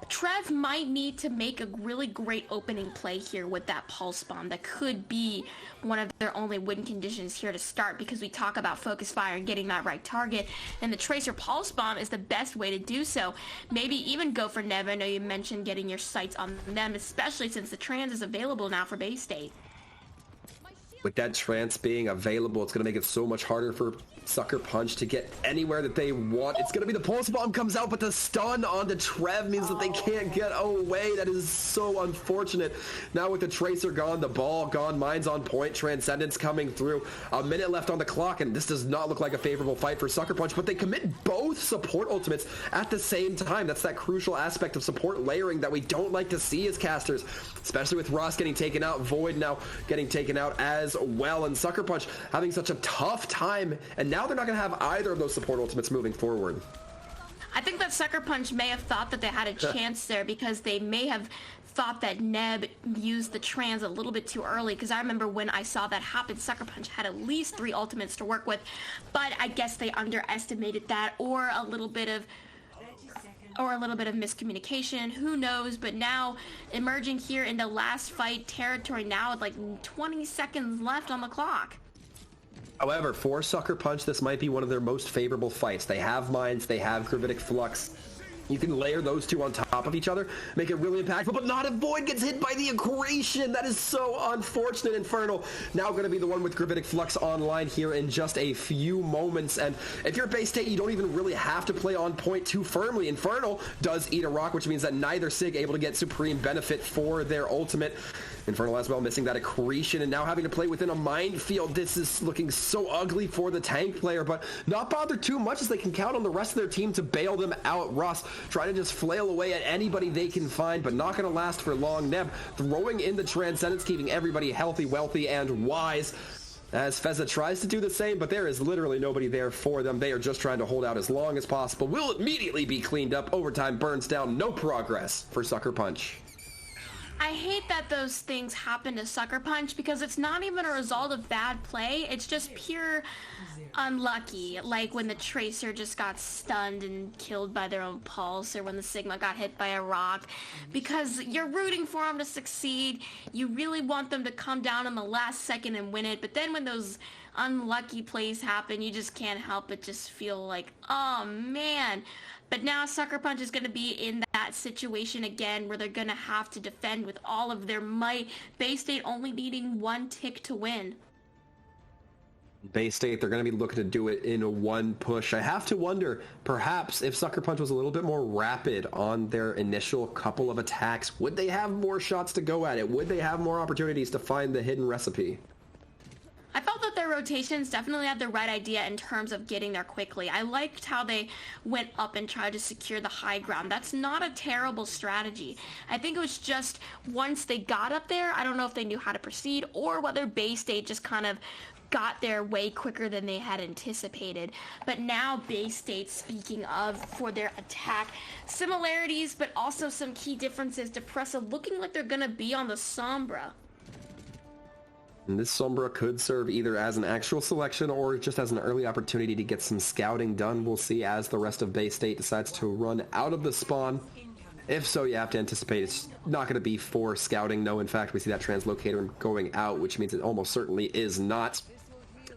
Trev might need to make a really great opening play here with that pulse bomb. That could be one of their only win conditions here to start, because we talk about focus fire and getting that right target, and the Tracer pulse bomb is the best way to do so. Maybe even go for Neb. I know you mentioned getting your sights on them, especially since the trans is available now for Bay State. With that trance being available, it's going to make it so much harder for Sucker Punch to get anywhere that they want. It's going to be the pulse bomb comes out, but the stun onto Trev means that they can't get away. That is so unfortunate. Now with the Tracer gone, the ball gone, mine's on point, Transcendence coming through. A minute left on the clock, and this does not look like a favorable fight for Sucker Punch, but they commit both support ultimates at the same time. That's that crucial aspect of support layering that we don't like to see as casters, especially with Ross getting taken out, Void now getting taken out as as well, and Sucker Punch having such a tough time, and now they're not going to have either of those support ultimates moving forward. I think that Sucker Punch may have thought that they had a chance there because they may have thought that Neb used the trans a little bit too early, because I remember when I saw that happen, Sucker Punch had at least 3 ultimates to work with, but I guess they underestimated that, or a little bit of miscommunication, who knows. But now emerging here into last fight territory now with like 20 seconds left on the clock. However, for Sucker Punch, this might be one of their most favorable fights. They have Mines, they have Gravitic Flux. You can layer those two on top of each other, make it really impactful, but not if Void gets hit by the aggression. That is so unfortunate. Infernal now going to be the one with Gravitic Flux online here in just a few moments. And if you're Bay State, you don't even really have to play on point too firmly. Infernal does eat a rock, which means that neither SIG able to get supreme benefit for their ultimate. Infernal as well missing that accretion and now having to play within a minefield. This is looking so ugly for the tank player, but not bothered too much as they can count on the rest of their team to bail them out. Ross trying to just flail away at anybody they can find, but not going to last for long. Neb throwing in the Transcendence, keeping everybody healthy, wealthy, and wise. As Feza tries to do the same, but there is literally nobody there for them. They are just trying to hold out as long as possible. Will immediately be cleaned up. Overtime burns down. No progress for Sucker Punch. I hate that those things happen to Sucker Punch because it's not even a result of bad play. It's just pure unlucky, like when the Tracer just got stunned and killed by their own pulse, or when the Sigma got hit by a rock, because you're rooting for them to succeed. You really want them to come down in the last second and win it, but then when those unlucky plays happen, you just can't help but just feel like, oh man. But now Sucker Punch is going to be in that situation again where they're going to have to defend with all of their might. Bay State only needing 1 tick to win. Bay State, they're going to be looking to do it in a 1 push. I have to wonder, perhaps, if Sucker Punch was a little bit more rapid on their initial couple of attacks, would they have more shots to go at it? Would they have more opportunities to find the hidden recipe? I felt that their rotations definitely had the right idea in terms of getting there quickly. I liked how they went up and tried to secure the high ground. That's not a terrible strategy. I think it was just once they got up there, I don't know if they knew how to proceed or whether Bay State just kind of got there way quicker than they had anticipated. But now Bay State, speaking of, for their attack, similarities but also some key differences. Depressa looking like they're going to be on the Sombra. And this Sombra could serve either as an actual selection or just as an early opportunity to get some scouting done. We'll see as the rest of Bay State decides to run out of the spawn. If so, you have to anticipate it's not going to be for scouting. No, in fact, we see that translocator going out, which means it almost certainly is not.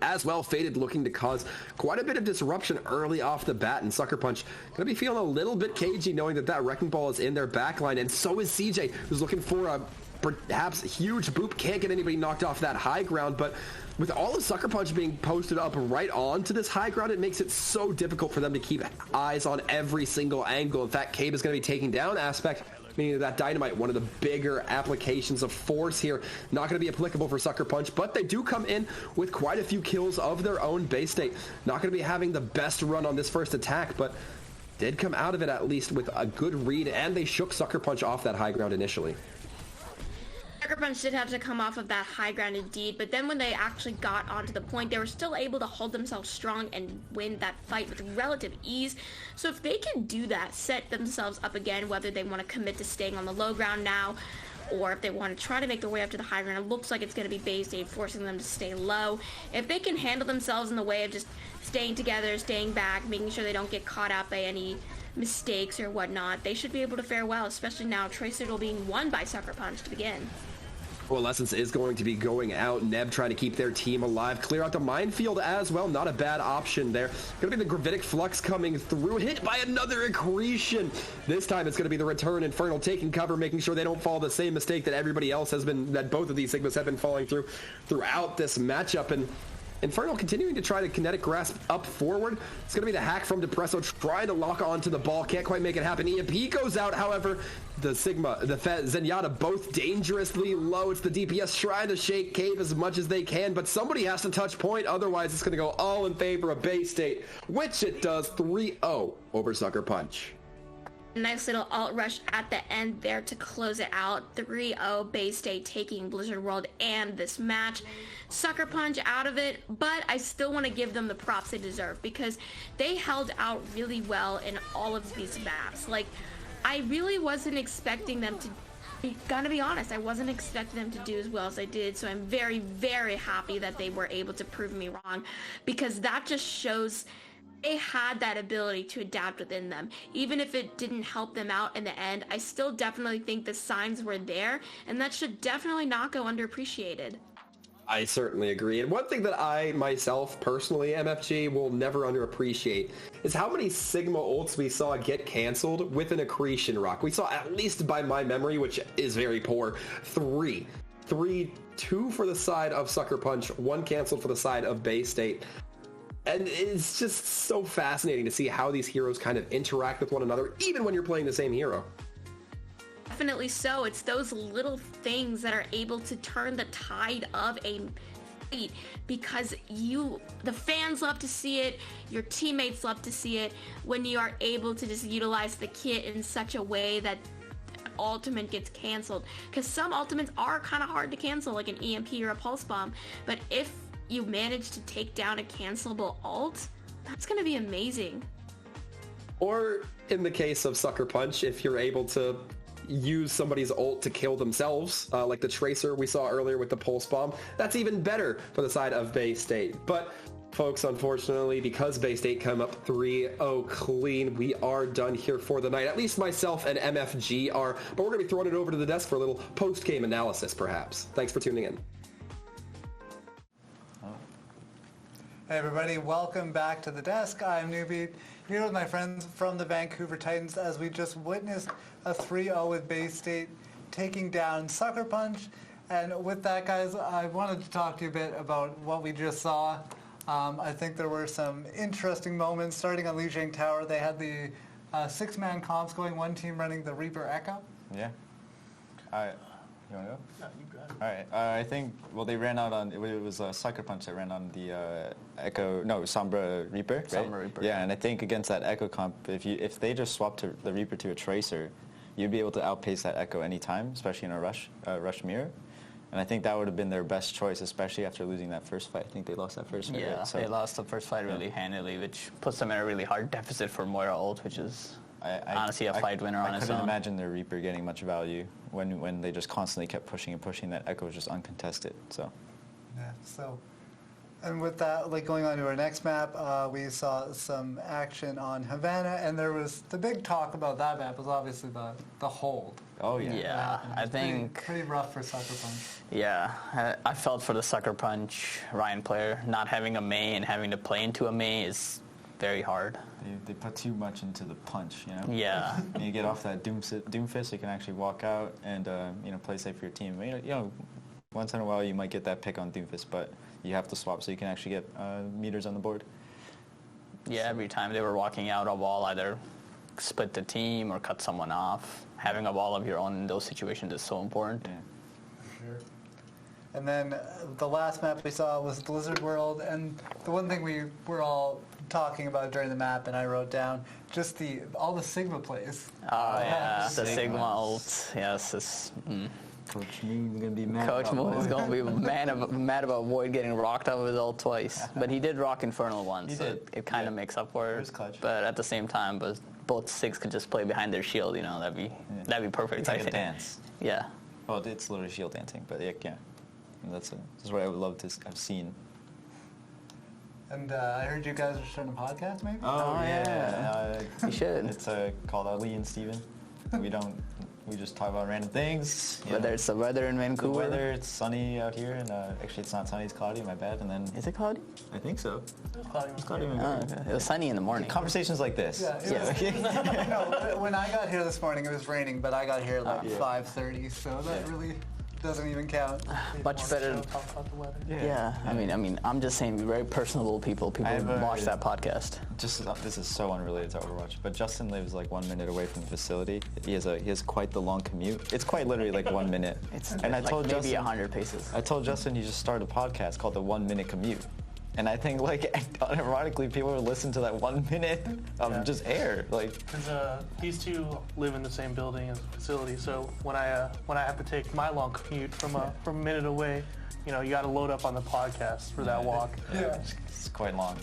As well, Faded looking to cause quite a bit of disruption early off the bat, and Sucker Punch going to be feeling a little bit cagey knowing that that Wrecking Ball is in their backline, and so is CJ, who's looking for a perhaps huge boop. Can't get anybody knocked off that high ground, but with all of Sucker Punch being posted up right onto this high ground, it makes it so difficult for them to keep eyes on every single angle. In fact, Cabe is going to be taking down Aspect, meaning that Dynamite, one of the bigger applications of force here, not going to be applicable for Sucker Punch, but they do come in with quite a few kills of their own. Bay State not going to be having the best run on this first attack, but did come out of it at least with a good read, and they shook Sucker Punch off that high ground initially. Sucker Punch did have to come off of that high ground indeed, but then when they actually got onto the point, they were still able to hold themselves strong and win that fight with relative ease. So if they can do that, set themselves up again, whether they want to commit to staying on the low ground now, or if they want to try to make their way up to the high ground, it looks like it's going to be Bay State forcing them to stay low. If they can handle themselves in the way of just staying together, staying back, making sure they don't get caught out by any mistakes or whatnot, they should be able to fare well, especially now Tracer being won by Sucker Punch to begin. Well, Essence is going to be going out. Neb trying to keep their team alive. Clear out the minefield as well. Not a bad option there. Going to be the Gravitic Flux coming through. Hit by another accretion. This time it's going to be the return. Infernal taking cover, making sure they don't fall the same mistake that everybody else has been, that both of these Sigmas have been falling through throughout this matchup. And Infernal continuing to try to kinetic grasp up forward. It's going to be the hack from Depresso trying to lock onto the ball. Can't quite make it happen. EMP goes out, however. The Sigma, the Zenyatta both dangerously low. It's the DPS trying to shake Cave as much as they can, but somebody has to touch point. Otherwise, it's going to go all in favor of Bay State, which it does 3-0 over Sucker Punch. Nice little alt rush at the end there to close it out. 3-0 Bay State taking Blizzard World and this match. Sucker Punch out of it, but I still want to give them the props they deserve because they held out really well in all of these maps. Like, I really wasn't expecting them to, gonna be honest, I wasn't expecting them to do as well as they did, so I'm very, very happy that they were able to prove me wrong because that just shows they had that ability to adapt within them. Even if it didn't help them out in the end, I still definitely think the signs were there, and that should definitely not go underappreciated. I certainly agree. And one thing that I, myself, personally, MFG, will never underappreciate is how many Sigma ults we saw get canceled with an accretion rock. We saw, at least by my memory, which is very poor, three. Two for the side of Sucker Punch, one canceled for the side of Bay State. And it's just so fascinating to see how these heroes kind of interact with one another, even when you're playing the same hero. Definitely so. It's those little things that are able to turn the tide of a fight because the fans love to see it, your teammates love to see it, when you are able to just utilize the kit in such a way that ultimate gets canceled. Because some ultimates are kind of hard to cancel, like an EMP or a pulse bomb, but if you manage to take down a cancelable ult, that's going to be amazing. Or in the case of Sucker Punch, if you're able to use somebody's ult to kill themselves, like the Tracer we saw earlier with the Pulse Bomb, that's even better for the side of Bay State. But folks, unfortunately, because Bay State come up 3-0 clean, we are done here for the night. At least myself and MFG are, but we're going to be throwing it over to the desk for a little post-game analysis, perhaps. Thanks for tuning in. Hey everybody, welcome back to the desk. I'm Newbie, here with my friends from the Vancouver Titans as we just witnessed a 3-0 with Bay State taking down Sucker Punch. And with that, guys, I wanted to talk to you a bit about what we just saw. I think there were some interesting moments. Starting on Lijiang Tower, they had the six-man comps going, one team running the Reaper Echo. Yeah. You want to go? No, you got it. All right. I think, well, they ran out on, it was Sucker Punch that ran on the Sombra Reaper, right? Sombra Reaper. Yeah, and I think against that Echo comp, if they just swapped the Reaper to a Tracer, you'd be able to outpace that Echo anytime, especially in a rush mirror. And I think that would have been their best choice, especially after losing that first fight. I think they lost that first fight. Yeah, right? So, they lost the first fight really handily, which puts them in a really hard deficit for Moira ult, which is honestly a fight winner on its own. I couldn't imagine their Reaper getting much value when they just constantly kept pushing and pushing. That Echo was just uncontested. So. Yeah. So, and with that, like going on to our next map, we saw some action on Havana, and there was the big talk about that map was obviously the hold. Oh yeah. Yeah, I think pretty rough for Sucker Punch. Yeah, I felt for the Sucker Punch Ryan player not having a Mei and having to play into a Mei is very hard. They put too much into the punch, you know. Yeah. And you get off that Doomfist, you can actually walk out and play safe for your team. You know, once in a while you might get that pick on Doomfist, but you have to swap so you can actually get meters on the board. Yeah, every time they were walking out a wall, either split the team or cut someone off. Having a wall of your own in those situations is so important. Yeah. Sure. And then the last map we saw was Blizzard World, and the one thing we were all talking about during the map, and I wrote down, just all the Sigma plays. Oh yeah, the Sigma ult. Yes, Coach Moon is going to be mad. Coach Moon is going to be mad about Void getting rocked out of his ult twice. But he did rock Infernal once, so it kind of makes up for it. But at the same time, both Sigs could just play behind their shield, you know, that'd be perfect. It's like a dance. Yeah. Well, it's literally shield dancing, but yeah. And that's what I would love to have seen. And I heard you guys are starting a podcast, maybe? Oh yeah. You should. It's called Ali and Steven. We just talk about random things. Whether it's the weather in Vancouver. The weather, it's sunny out here, and actually it's not sunny, it's cloudy, my bad. And then Is it cloudy? I think so. It's cloudy. Oh, okay. It was sunny in the morning. Conversations like this. Yeah. When I got here this morning, it was raining, but I got here like 5:30, so that really doesn't even count. Much better. Talk about the weather. Yeah. I mean, I'm just saying, very personable people. People watch that podcast. This is so unrelated to Overwatch, but Justin lives like 1 minute away from the facility. He has quite the long commute. It's quite literally like 1 minute. I told maybe Justin, 100 paces. I told Justin he just started a podcast called the 1 Minute Commute. And I think, like, ironically, people will listen to that 1 minute of just air. Like, because these two live in the same building and facility, so when I have to take my long commute from a minute away, you know, you got to load up on the podcast for that walk. Yeah. It's quite long.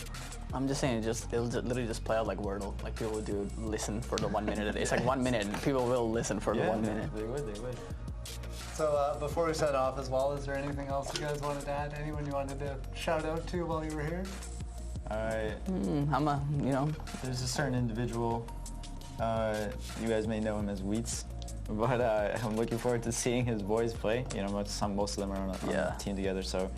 I'm just saying, it'll literally just play out like Wordle. Like people would do listen for the 1 minute. It's like 1 minute, and people will listen for the 1 minute. They would. So before we set off as well, is there anything else you guys wanted to add? Anyone you wanted to shout out to while you were here? There's a certain individual, you guys may know him as Wheats, but I'm looking forward to seeing his boys play. You know, most of them are on a team together, so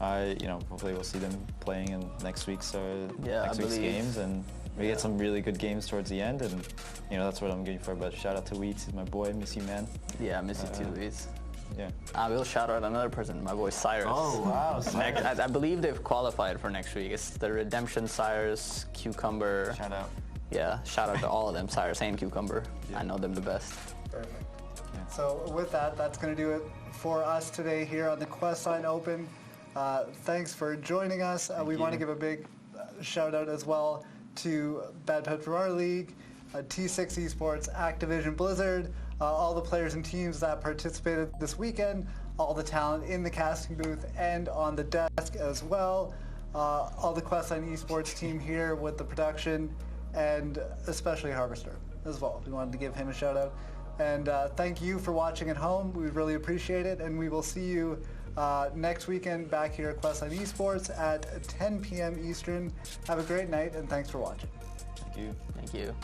hopefully we'll see them playing in next week's games, and we get some really good games towards the end, and that's what I'm looking for. But shout out to Wheats, he's my boy, miss you, man. Yeah, I miss you too, Wheats. Yeah. I will shout out another person, my boy Cyrus. Oh, wow. I believe they've qualified for next week. It's the Redemption, Cyrus, Cucumber. Shout out. Yeah, shout out to all of them, Cyrus and Cucumber. Yeah. I know them the best. Perfect. Yeah. So with that, that's going to do it for us today here on the Questline Open. Thanks for joining us. We want to give a big shout out as well to Bad Pets from our league, T6 Esports, Activision Blizzard, all the players and teams that participated this weekend, all the talent in the casting booth and on the desk as well, all the Questline Esports team here with the production, and especially Harvester as well. We wanted to give him a shout out. And thank you for watching at home. We really appreciate it, and we will see you next weekend back here at Questline Esports at 10 p.m. Eastern. Have a great night, and thanks for watching. Thank you. Thank you.